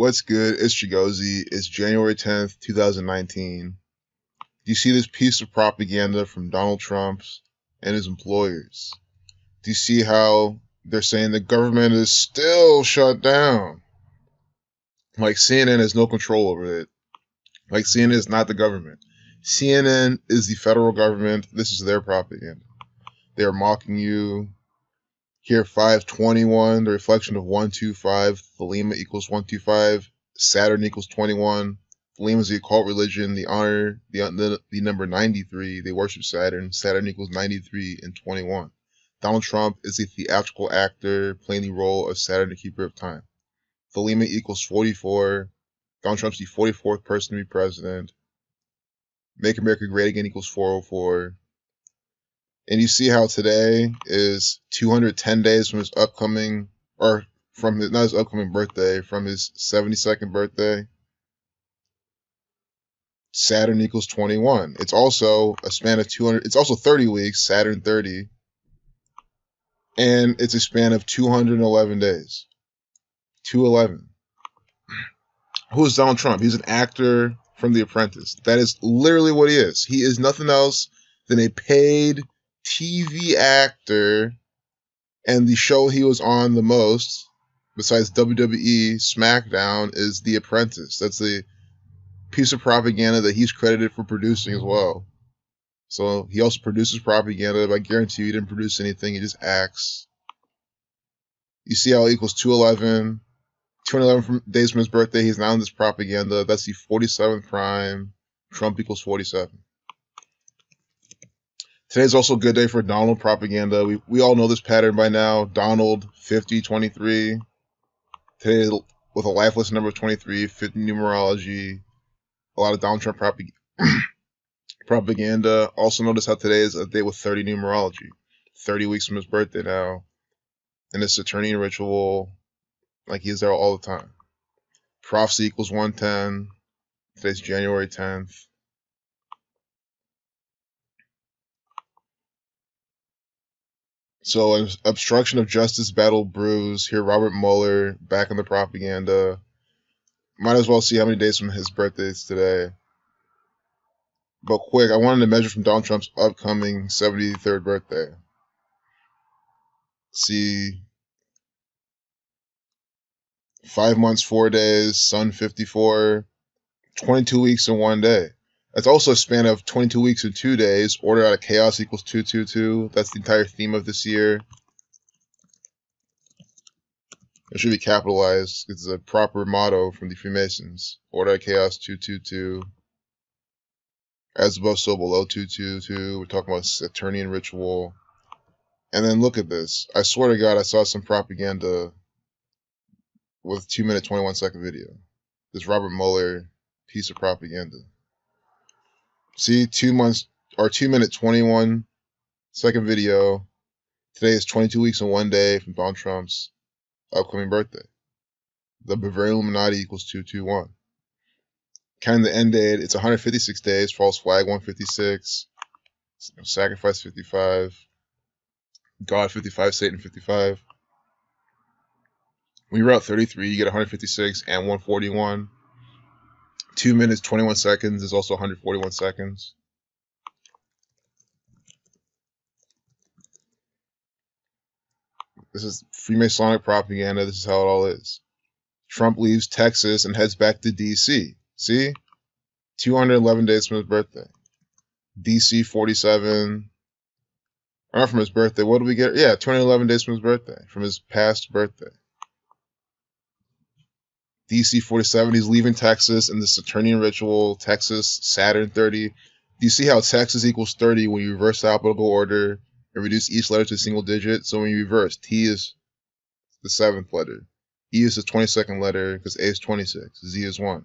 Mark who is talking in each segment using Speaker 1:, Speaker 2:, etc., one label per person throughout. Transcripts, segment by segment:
Speaker 1: What's good? It's Chigozy. It's January 10th, 2019. Do you see this piece of propaganda from Donald Trump and his employers? Do you see how they're saying the government is still shut down? Like CNN has no control over it. Like CNN is not the government. CNN is the federal government. This is their propaganda. They are mocking you. Here, 521, the reflection of 125, Thelema equals 125, Saturn equals 21. Thelema is the occult religion, the honor, the number 93, they worship Saturn. Saturn equals 93 and 21. Donald Trump is a theatrical actor playing the role of Saturn, the keeper of time. Thelema equals 44. Donald Trump's the 44th person to be president. Make America Great Again equals 404. And you see how today is 210 days from his upcoming, or from his, not his upcoming birthday, from his 72nd birthday. Saturn equals 21. It's also a span of 200, it's also 30 weeks, Saturn 30. And it's a span of 211 days. 211. Who is Donald Trump? He's an actor from The Apprentice. That is literally what he is. He is nothing else than a paid TV actor, and the show he was on the most, besides WWE SmackDown, is The Apprentice. That's the piece of propaganda that he's credited for producing as well. So he also produces propaganda, but I guarantee you he didn't produce anything, he just acts. You see how it equals 211. 211 days from his birthday, he's now in this propaganda. That's the 47th prime. Trump equals 47. Today's also a good day for Donald propaganda. We all know this pattern by now. Donald, 5023. Today, with a lifeless number of 23, 50 numerology. A lot of Donald Trump propaganda. Also notice how today is a day with 30 numerology. 30 weeks from his birthday now. And it's Saturnian ritual. Like he's there all the time. Prophecy equals 110. Today's January 10th. So, an obstruction of justice battle brews. Here, Robert Mueller back in the propaganda. Might as well see how many days from his birthday is today. But quick, I wanted to measure from Donald Trump's upcoming 73rd birthday. See, 5 months, 4 days, Sun 54, 22 weeks in 1 day. That's also a span of 22 weeks and 2 days. Order out of chaos equals 222. That's the entire theme of this year. It should be capitalized. It's a proper motto from the Freemasons. Order out of chaos 222. As above, so below 222. We're talking about Saturnian ritual. And then look at this. I swear to God, I saw some propaganda with 2-minute, 21-second video. This Robert Mueller piece of propaganda. See, 2 months, or 2-minute, 21-second video. Today is 22 weeks and 1 day from Donald Trump's upcoming birthday. The Bavarian Illuminati equals 221. Counting the end date, it's 156 days. False flag 156. Sacrifice 55. God 55. Satan 55. When you route 33, you get 156 and 141. 2 minutes, 21 seconds is also 141 seconds. This is Freemasonic propaganda. This is how it all is. Trump leaves Texas and heads back to D.C. See? 211 days from his birthday. D.C. 47. Or not from his birthday. What do we get? Yeah, 211 days from his birthday. From his past birthday. DC 47, he's leaving Texas in the Saturnian ritual. Texas, Saturn 30. Do you see how Texas equals 30 when you reverse the alphabetical order and reduce each letter to a single digit? So when you reverse, T is the 7th letter. E is the 22nd letter because A is 26. Z is 1.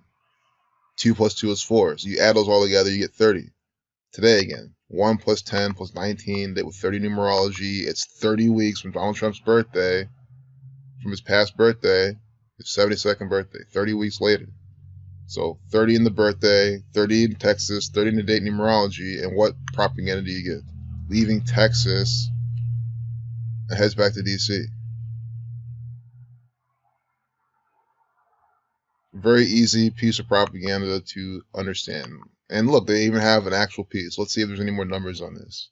Speaker 1: 2 plus 2 is 4. So you add those all together, you get 30. Today again, 1 plus 10 plus 19. They with 30 numerology. It's 30 weeks from Donald Trump's birthday, from his past birthday. His 72nd birthday, 30 weeks later. So 30 in the birthday, 30 in Texas, 30 in the date numerology, and what propaganda do you get? Leaving Texas and heads back to DC. Very easy piece of propaganda to understand. And look, they even have an actual piece. Let's see if there's any more numbers on this.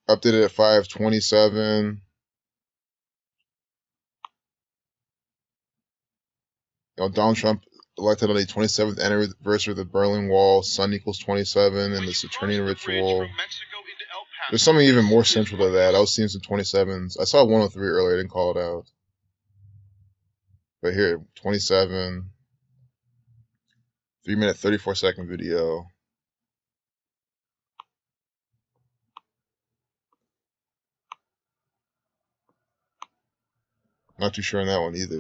Speaker 1: Updated at 5/27. Donald Trump elected on the 27th anniversary of the Berlin Wall. Sun equals 27 and the Saturnian ritual. There's something even more central to that. I was seeing some 27s. I saw 103 earlier. I didn't call it out. But here, 27. 3-minute, 34-second video. Not too sure on that one either.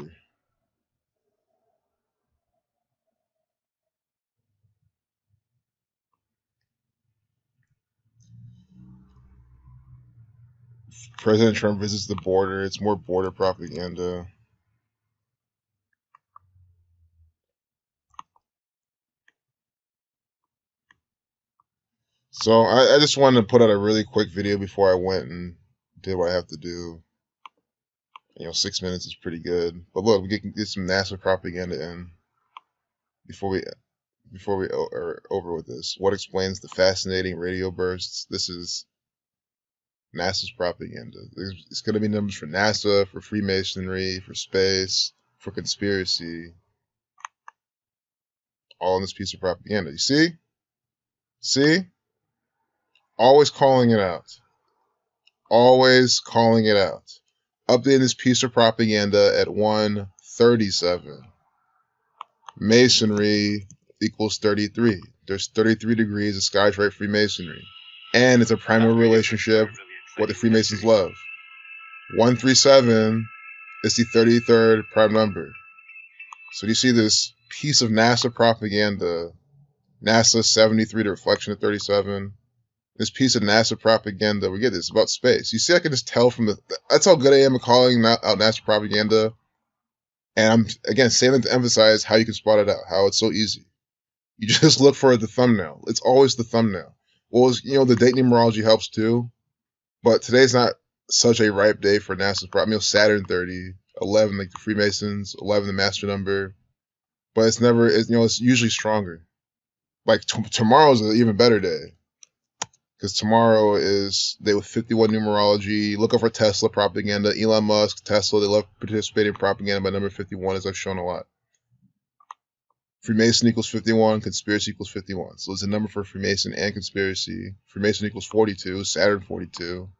Speaker 1: President Trump visits the border. It's more border propaganda. So I just wanted to put out a really quick video before I went and did what I have to do. 6 minutes is pretty good. But look, we can get some NASA propaganda in before we are over with this. What explains the fascinating radio bursts? This is NASA's propaganda. It's going to be numbers for NASA, for Freemasonry, for space, for conspiracy. All in this piece of propaganda. You see? See? Always calling it out. Always calling it out. Updating this piece of propaganda at 1:37. Masonry equals 33. There's 33 degrees of Sky's right Freemasonry. And it's a primary relationship what the Freemasons love. 137 is the 33rd prime number. So you see this piece of NASA propaganda, NASA 73, the reflection of 37. This piece of NASA propaganda, we get this about space. You see, I can just tell from that's how good I am at calling out NASA propaganda. And I'm, again, saving to emphasize how you can spot it out, how it's so easy. You just look for the thumbnail. It's always the thumbnail. Well, the date numerology helps too. But today's not such a ripe day for NASA's propaganda. Saturn 30, 11, like the Freemasons, 11, the master number. But it's never, it's usually stronger. Like tomorrow's an even better day. Because tomorrow is day with 51 numerology. Look up for Tesla propaganda. Elon Musk, Tesla, they love participating in propaganda by number 51, as I've shown a lot. Freemason equals 51, conspiracy equals 51. So it's a number for Freemason and conspiracy. Freemason equals 42, Saturn 42.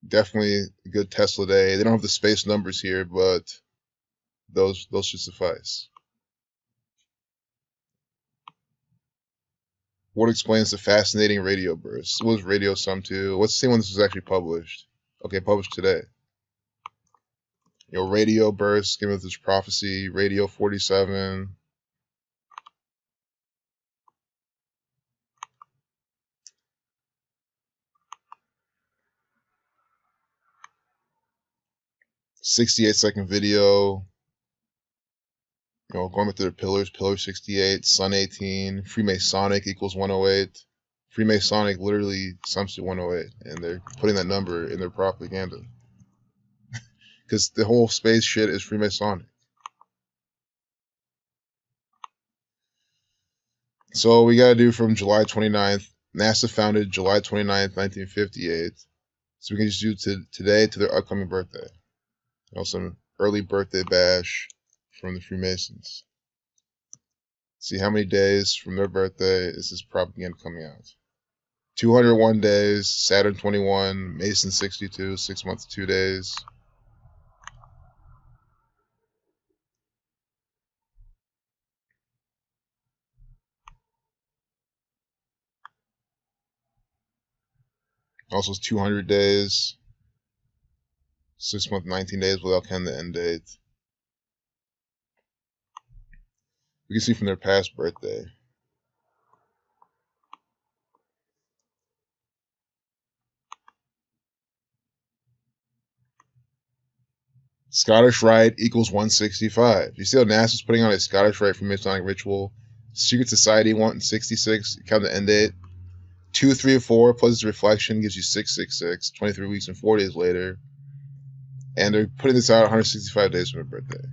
Speaker 1: Definitely a good Tesla day. They don't have the space numbers here, but those should suffice. What explains the fascinating radio bursts? What was radio sum to? Let's see when this was actually published. Okay, published today. Radio bursts, given this prophecy, radio 47. "68-second video. Going with their pillars, pillar 68, sun 18, Freemasonic equals 108. Freemasonic literally sums to 108, and they're putting that number in their propaganda. Because the whole space shit is Freemasonic. So we got to do from July 29th. NASA founded July 29th, 1958. So we can just do today to their upcoming birthday. Some early birthday bash from the Freemasons. See how many days from their birthday is this propaganda coming out. 201 days, Saturn 21, Mason 62, 6 months, 2 days. Also, it's 200 days, 6 months, 19 days without counting the end date. We can see from their past birthday. Scottish Rite equals 165. You see how NASA's putting on a Scottish Rite for Masonic ritual? Secret Society 166. Count the end date. 2, 3, 4 plus its reflection gives you 666. 23 weeks and 4 days later. And they're putting this out 165 days from their birthday.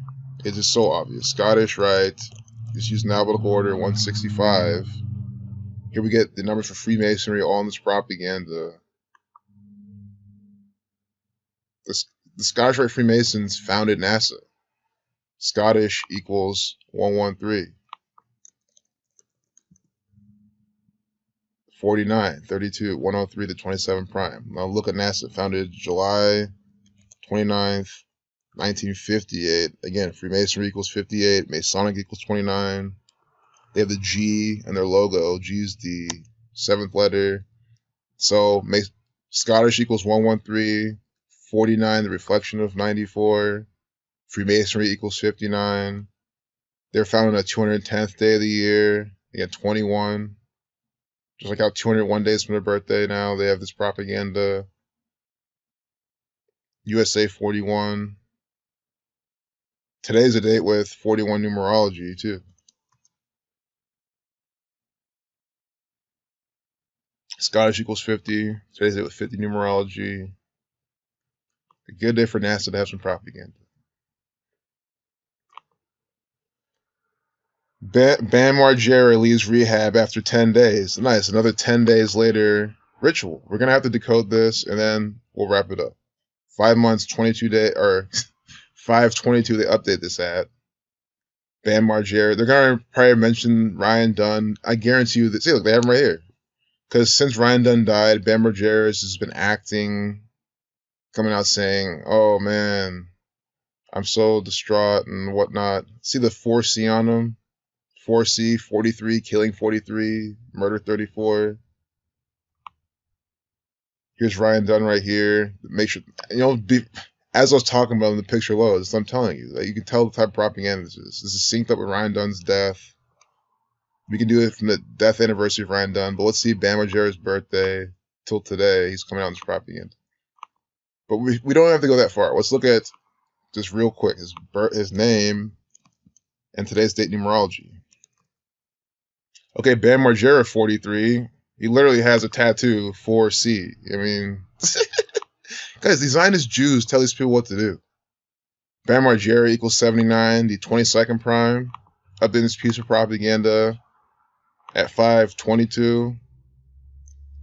Speaker 1: It's just so obvious. Scottish Rite, just using alphabetical order 165. Here we get the numbers for Freemasonry, all in this propaganda. The Scottish Rite Freemasons founded NASA. Scottish equals 113. 49, 32, 103 to 27 prime. Now look at NASA, founded July 29th, 1958. Again, Freemasonry equals 58, Masonic equals 29. They have the G in their logo. G is the 7th letter. So Scottish equals 113, 49, the reflection of 94. Freemasonry equals 59. They're founded on the 210th day of the year. Again, 21. Just like how 201 days from their birthday now, they have this propaganda. USA 41. Today's a date with 41 numerology, too. Scottish equals 50. Today's a date with 50 numerology. A good day for NASA to have some propaganda. Bam Margera leaves rehab after 10 days. Nice. Another 10 days later, ritual. We're going to have to decode this, and then we'll wrap it up. 5 months, 22 days, or 5/22, they update this at. Bam Margera. They're going to probably mention Ryan Dunn. I guarantee you that. See, look, they have him right here. Because since Ryan Dunn died, Bam Margera has just been acting, coming out saying, oh, man, I'm so distraught and whatnot. See the 4C on him? 4C, 43, killing 43, murder 34. Here's Ryan Dunn right here. Make sure, as I was talking about in the picture below, I'm telling you, you can tell the type of propaganda this is. This is synced up with Ryan Dunn's death. We can do it from the death anniversary of Ryan Dunn, but let's see Bam Margera's birthday till today. He's coming out in this propaganda. But we don't have to go that far. Let's look at, just real quick, his name and today's date numerology. Okay, Bam Margera, 43. He literally has a tattoo, 4C. I mean, guys, these Zionist Jews tell these people what to do. Bam Margera equals 79, the 22nd prime. Up in this piece of propaganda at 5/22.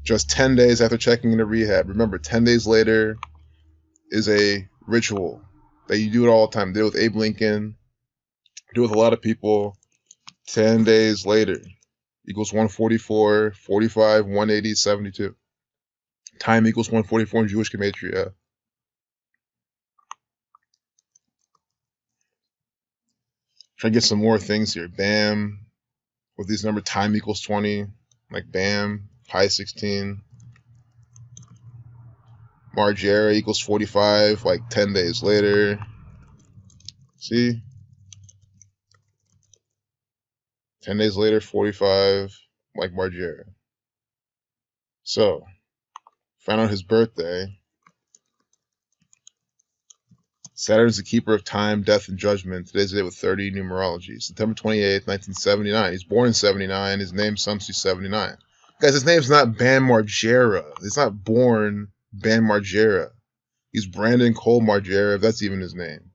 Speaker 1: Just 10 days after checking into rehab. Remember, 10 days later is a ritual that you do it all the time. Do it with Abe Lincoln. Do it with a lot of people. 10 days later equals 144, 45, 180, 72. Time equals 144 in Jewish gematria. Try to get some more things here. Bam. With these numbers, time equals 20. Like Bam. Pi 16. Margera equals 45. Like 10 days later. See? 10 days later, 45, like Margera. So, found out his birthday. Saturn's the keeper of time, death, and judgment. Today's the day with 30 numerology. September 28th, 1979. He's born in 79. His name's Sumsy 79. Guys, his name's not Bam Margera. He's not born Bam Margera. He's Brandon Cole Margera, if that's even his name.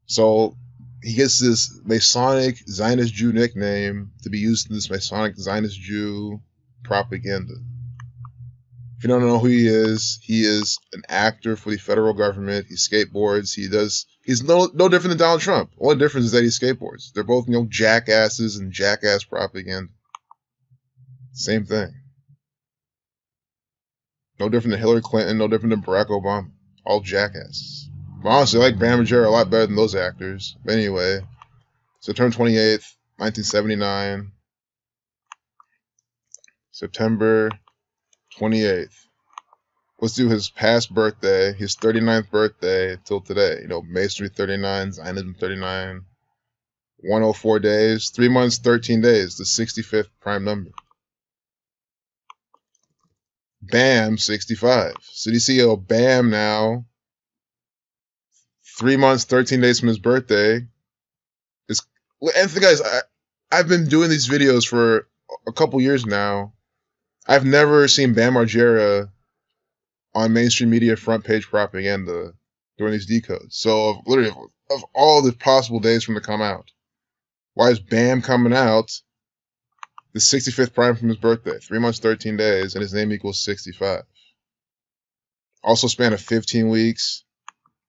Speaker 1: So, he gets this Masonic Zionist Jew nickname to be used in this Masonic Zionist Jew propaganda. If you don't know who he is an actor for the federal government. He skateboards. He's no different than Donald Trump. Only difference is that he skateboards. They're both, jackasses and jackass propaganda. Same thing. No different than Hillary Clinton, no different than Barack Obama. All jackasses. Honestly, I like Bam Margera a lot better than those actors. But anyway, September 28th, 1979. September 28th. Let's do his past birthday, his 39th birthday till today. Masonry 39, Zionism 39. 104 days, 3 months, 13 days, the 65th prime number. Bam, 65. So you see, Bam now. 3 months, 13 days from his birthday. And guys, I've been doing these videos for a couple years now. I've never seen Bam Margera on mainstream media front page propaganda during these decodes. So literally of all the possible days for him to come out, why is Bam coming out the 65th prime from his birthday? 3 months, 13 days, and his name equals 65. Also span of 15 weeks,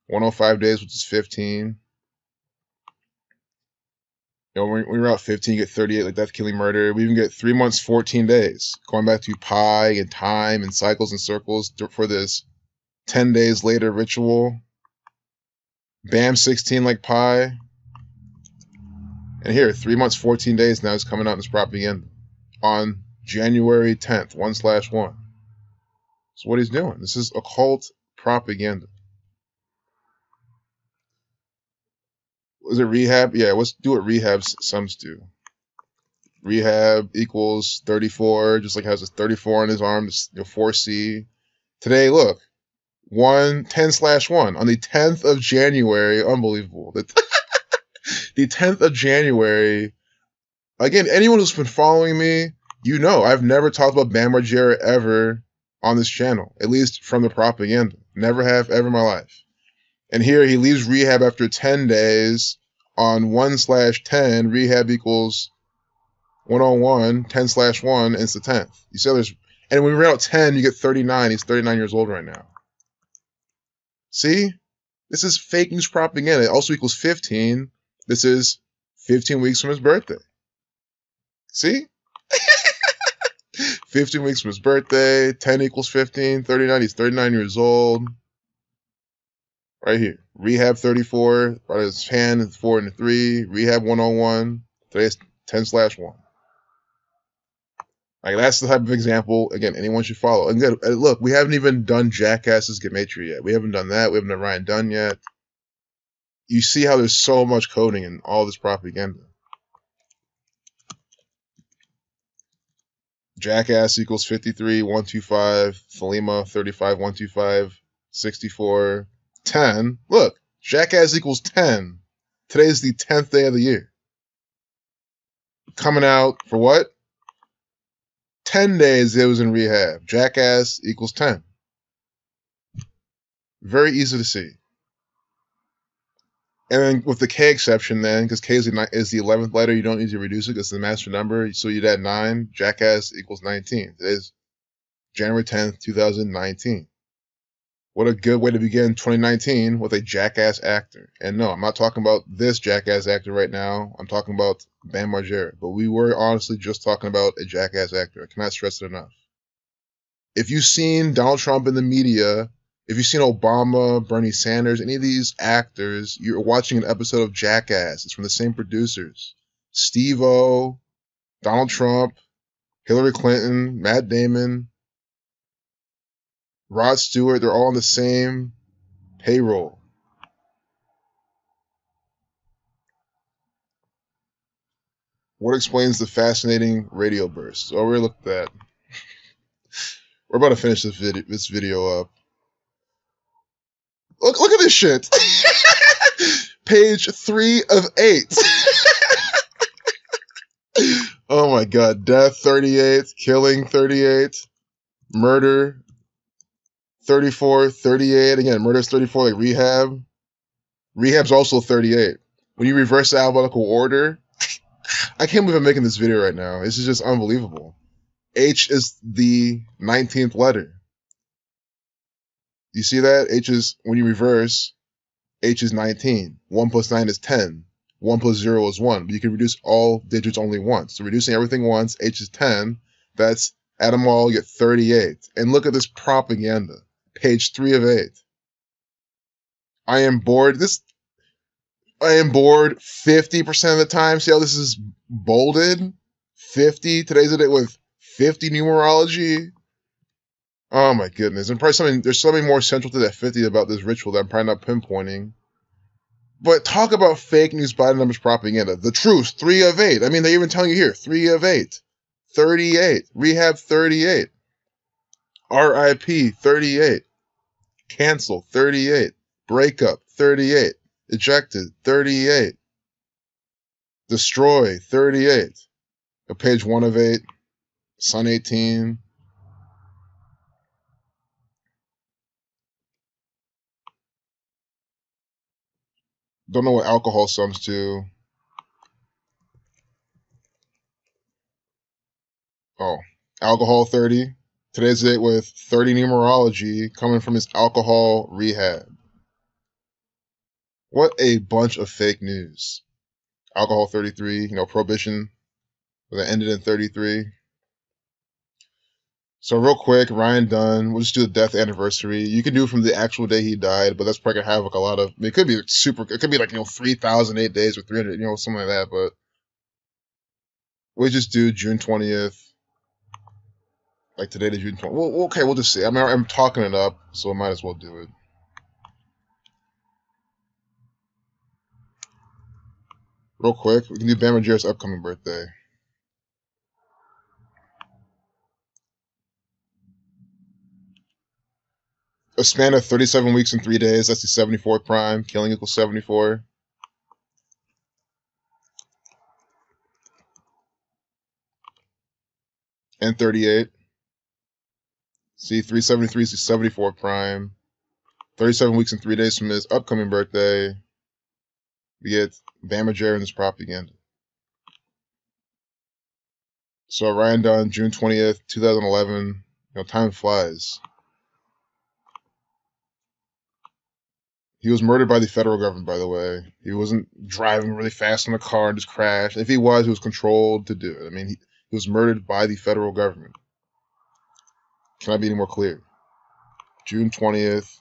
Speaker 1: 105 days, which is 15. You know, when you're out 15, you get 38, like death, killing, murder. We even get 3 months, 14 days, going back to pi and time and cycles and circles for this 10 days later ritual. Bam, 16 like pi. And here, 3 months, 14 days now is coming out in this propaganda on January 10th, 1/1. So what he's doing, this is occult propaganda. Was it rehab? Yeah, let's do what rehab's sums do. Rehab equals 34, just like has a 34 on his arm, the 4C. Today, look, 10/1 on the 10th of January. Unbelievable. The 10th of January. Again, anyone who's been following me, you know I've never talked about Bam Margera ever on this channel, at least from the propaganda. Never have ever in my life. And here he leaves rehab after 10 days on 1/10. Rehab equals 101, 10/1, and it's the 10th. You see, and when we read out 10, you get 39. He's 39 years old right now. See? This is fake news propaganda. It also equals 15. This is 15 weeks from his birthday. See? 15 weeks from his birthday. 10 equals 15. 39. He's 39 years old. Right here. Rehab 34. Right his hand, 4 and 3. Rehab 101. Today's 10/1. Like, that's the type of example, again, anyone should follow. And good, look, we haven't even done Jackass's Gematria yet. We haven't done that. We haven't done Ryan Dunn yet. You see how there's so much coding in all this propaganda. Jackass equals 53, 125. Thelema, 35, 125. 64, 10. Look, Jackass equals 10. Today's the 10th day of the year. Coming out for what? 10 days it was in rehab. Jackass equals 10. Very easy to see. And then with the K exception then, because K is the 11th letter, you don't need to reduce it because it's the master number. So you'd add 9. Jackass equals 19. Today's January 10th, 2019. What a good way to begin 2019 with a jackass actor. And no, I'm not talking about this jackass actor right now. I'm talking about Bam Margera. But we were honestly just talking about a jackass actor. I cannot stress it enough. If you've seen Donald Trump in the media, if you've seen Obama, Bernie Sanders, any of these actors, you're watching an episode of Jackass. It's from the same producers. Steve-O, Donald Trump, Hillary Clinton, Matt Damon, Rod Stewart, they're all on the same payroll. What explains the fascinating radio bursts? Oh, we looked at that. We're about to finish this video up. Look at this shit. Page 3 of 8. Oh my god. Death 38, killing 38, murder 34, 38. Again, murder's 34, like rehab. Rehab's also 38. When you reverse the alphabetical order, I can't believe I'm making this video right now. This is just unbelievable. H is the 19th letter. You see that? H is, when you reverse, H is 19. 1 plus 9 is 10. 1 plus 0 is 1. But you can reduce all digits only once. So reducing everything once, H is 10. That's, add them all, you get 38. And look at this propaganda. Page 3 of 8. I am bored. I am bored 50% of the time. See how this is bolded? 50. Today's a day with 50 numerology. Oh my goodness. And probably there's something more central to that 50 about this ritual that I'm probably not pinpointing. But talk about fake news by the numbers propaganda. The truth, 3 of 8. I mean, they're even telling you here, 3 of 8. 38. Rehab 38. RIP 38. Cancel 38. Breakup 38. Ejected 38. Destroy 38. Page 1 of 8. Sun 18. Don't know what alcohol sums to. Oh, alcohol 30. Today's date with 30 numerology coming from his alcohol rehab. What a bunch of fake news. Alcohol 33, prohibition that ended in 33. So real quick, Ryan Dunn, we'll just do the death anniversary. You can do it from the actual day he died, but that's probably gonna have like a lot of, it could be it could be like, 3,008 days or 300, something like that, but we just do June 20th, like today to June 20th. Well, okay, we'll just see. I mean, I'm talking it up, so I might as well do it. Real quick, we can do Margera's upcoming birthday. A span of 37 weeks and 3 days, that's the 74th prime. Killing equals 74. And 38. See, 373 is the 74th prime. 37 weeks and 3 days from his upcoming birthday, we get Margera and his propaganda. So Ryan Dunn, June 20th, 2011. Time flies. He was murdered by the federal government, by the way. He wasn't driving really fast in a car and just crashed. If he was controlled to do it. I mean, he was murdered by the federal government. Can I be any more clear? June 20th.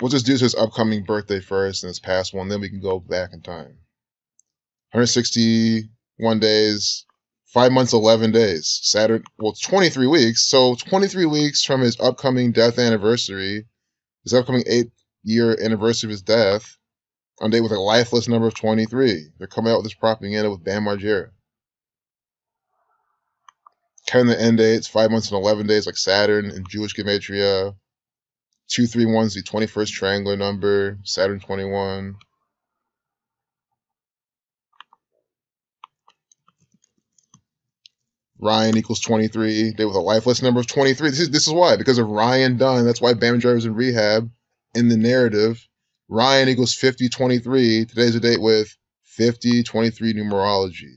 Speaker 1: We'll just do his upcoming birthday first and his past one, then we can go back in time. 161 days, 5 months, 11 days. Saturn, well, 23 weeks. So 23 weeks from his upcoming death anniversary, his upcoming 8-year anniversary of his death, on a date with a lifeless number of 23. They're coming out with this propaganda with Margera. Counting the end dates, 5 months and 11 days, like Saturn in Jewish gematria. 231 is the 21st triangular number, Saturn 21. Ryan equals 23. Day with a lifeless number of 23. This is why. Because of Ryan Dunn. That's why Margera was in rehab in the narrative. Ryan equals 5023. Today's a date with 5023 numerology.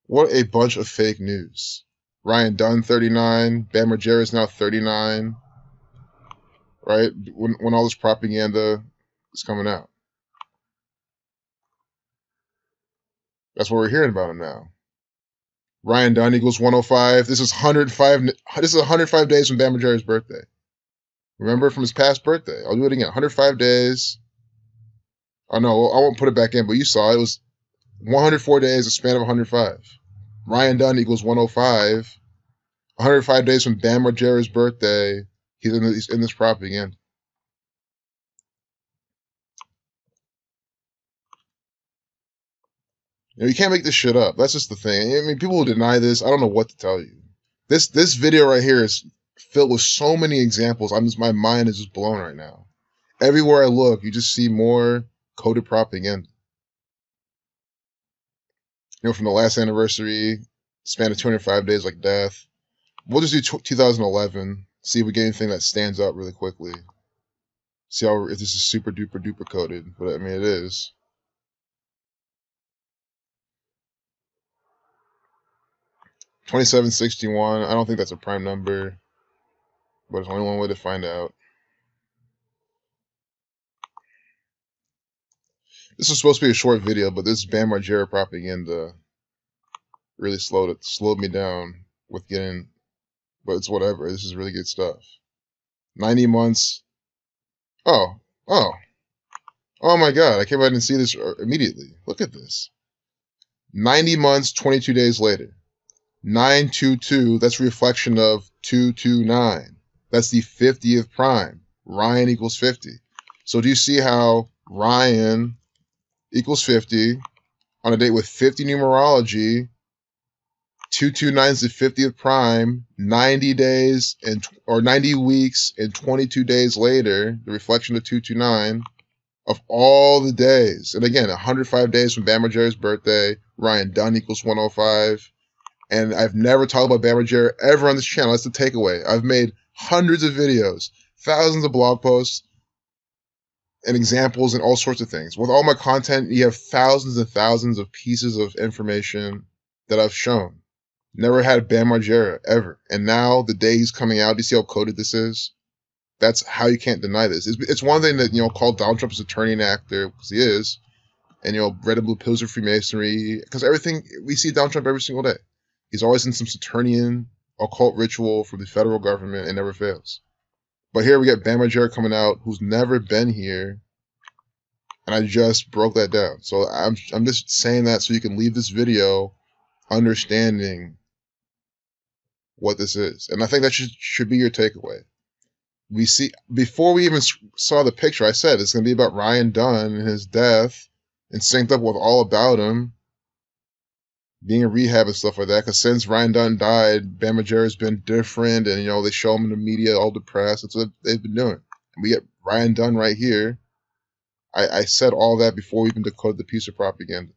Speaker 1: What a bunch of fake news. Ryan Dunn 39. Margera is now 39. Right? When all this propaganda is coming out. That's what we're hearing about him now. Ryan Dunn equals 105. This is 105. This is 105 days from Margera's birthday. Remember from his past birthday. I'll do it again. 105 days. Oh no, I won't put it back in, but you saw it was 104 days, a span of 105. Ryan Dunn equals 105. 105 days from Margera's birthday. He's in this propaganda. You can't make this shit up. That's just the thing. I mean, people will deny this. I don't know what to tell you. This video right here is filled with so many examples. My mind is just blown right now. Everywhere I look, you just see more coded propaganda. From the last anniversary, span of 205 days like death. We'll just do 2011. See if we get anything that stands out really quickly. See if this is super duper duper coded. But I mean, it is. $27.61. I don't think that's a prime number, but it's only one way to find out. This was supposed to be a short video, but this Margera propaganda really slowed me down with getting, but it's whatever. This is really good stuff. 90 months. Oh my God. I came out and see this immediately. Look at this. 90 months, 22 days later. 922, that's a reflection of 229. That's the 50th prime. Ryan equals 50. So do you see how Ryan equals 50 on a date with 50 numerology? 229 is the 50th prime. 90 days or 90 weeks and 22 days later, the reflection of 229 of all the days. And again, 105 days from Margera's birthday. Ryan Dunn equals 105. And I've never talked about Margera ever on this channel. That's the takeaway. I've made hundreds of videos, thousands of blog posts and examples and all sorts of things. With all my content, you have thousands and thousands of pieces of information that I've shown. Never had ban Margera, ever. And now, the day he's coming out, do you see how coded this is? That's how you can't deny this. It's one thing that, call Donald Trump his attorney and actor, because he is, and, red and blue pills are Freemasonry, because everything, we see Donald Trump every single day. He's always in some Saturnian occult ritual from the federal government and never fails. But here we get Bam Margera coming out, who's never been here, and I just broke that down. So I'm just saying that so you can leave this video understanding what this is. And I think that should be your takeaway. We see, before we even saw the picture, I said it's going to be about Ryan Dunn and his death, and synced up with All About Him being in rehab and stuff like that. Because since Ryan Dunn died, Bam Margera's been different, and they show him in the media all depressed. That's what they've been doing. And we get Ryan Dunn right here. I said all that before we even decoded the piece of propaganda.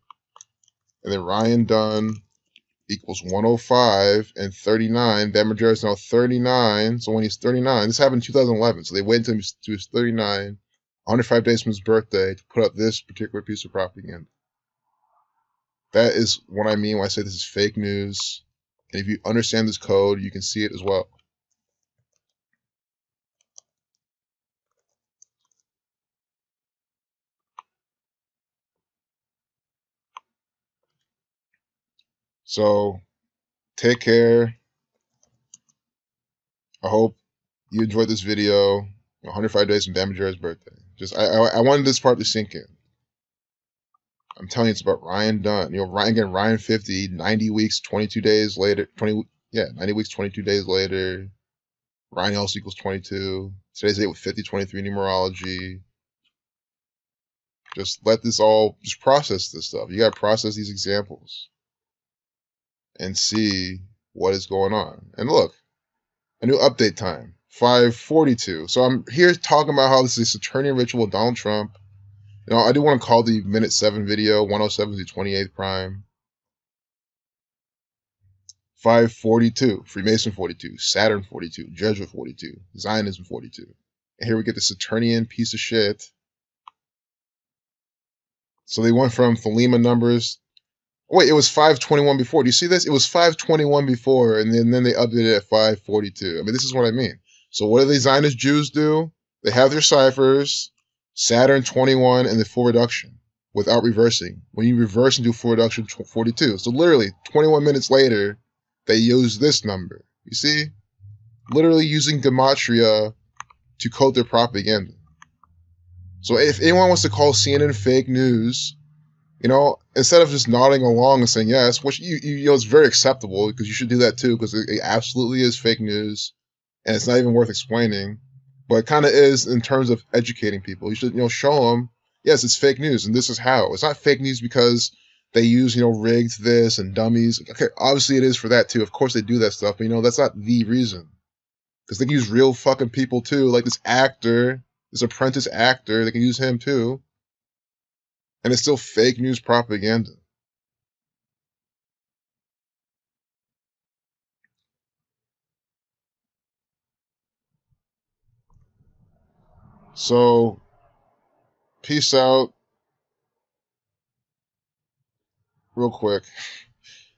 Speaker 1: And then Ryan Dunn equals 105 and 39. Bam Margera is now 39. So when he's 39, this happened in 2011. So they waited until he was 39, 105 days from his birthday, to put up this particular piece of propaganda. That is what I mean when I say this is fake news. And if you understand this code, you can see it as well. So, take care. I hope you enjoyed this video. 105 days from Bam Margera's birthday. I wanted this part to sink in. I'm telling you, it's about Ryan Dunn. Ryan 50, 90 weeks, 22 days later. 90 weeks, 22 days later. Ryan also equals 22. Today's date with 50, 23 numerology. Just process this stuff. You gotta process these examples and see what is going on. And look, a new update time, 5:42. So I'm here talking about how this is a Saturnian ritual of Donald Trump. I do want to call the minute 7 video 107 to 28th prime. 5:42, Freemason 42, Saturn 42, Jesuit 42, Zionism 42. And here we get the Saturnian piece of shit. So they went from Thelema numbers. Wait, it was 521 before. Do you see this? It was 521 before, and then they updated it at 542. I mean, this is what I mean. So what do the Zionist Jews do? They have their ciphers, Saturn 21, and the full reduction without reversing. When you reverse and do full reduction, 42. So literally, 21 minutes later, they use this number. You see? Literally using gematria to code their propaganda. So if anyone wants to call CNN fake news, instead of just nodding along and saying yes, which it's very acceptable, because you should do that too, because it absolutely is fake news, and it's not even worth explaining, but it kind of is in terms of educating people. You should show them, yes, it's fake news, and this is how. It's not fake news because they use rigged this and dummies. Okay, obviously it is for that too. Of course they do that stuff, but that's not the reason, because they can use real fucking people too, like this actor, this apprentice actor. They can use him too. And it's still fake news propaganda. So, peace out. Real quick.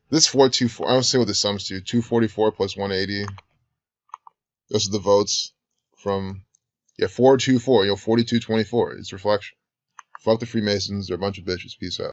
Speaker 1: This 424, I don't say what this sums to. 244 plus 180. Those are the votes from, 424, 4224. It's reflection. Fuck the Freemasons. They're a bunch of bitches. Peace out.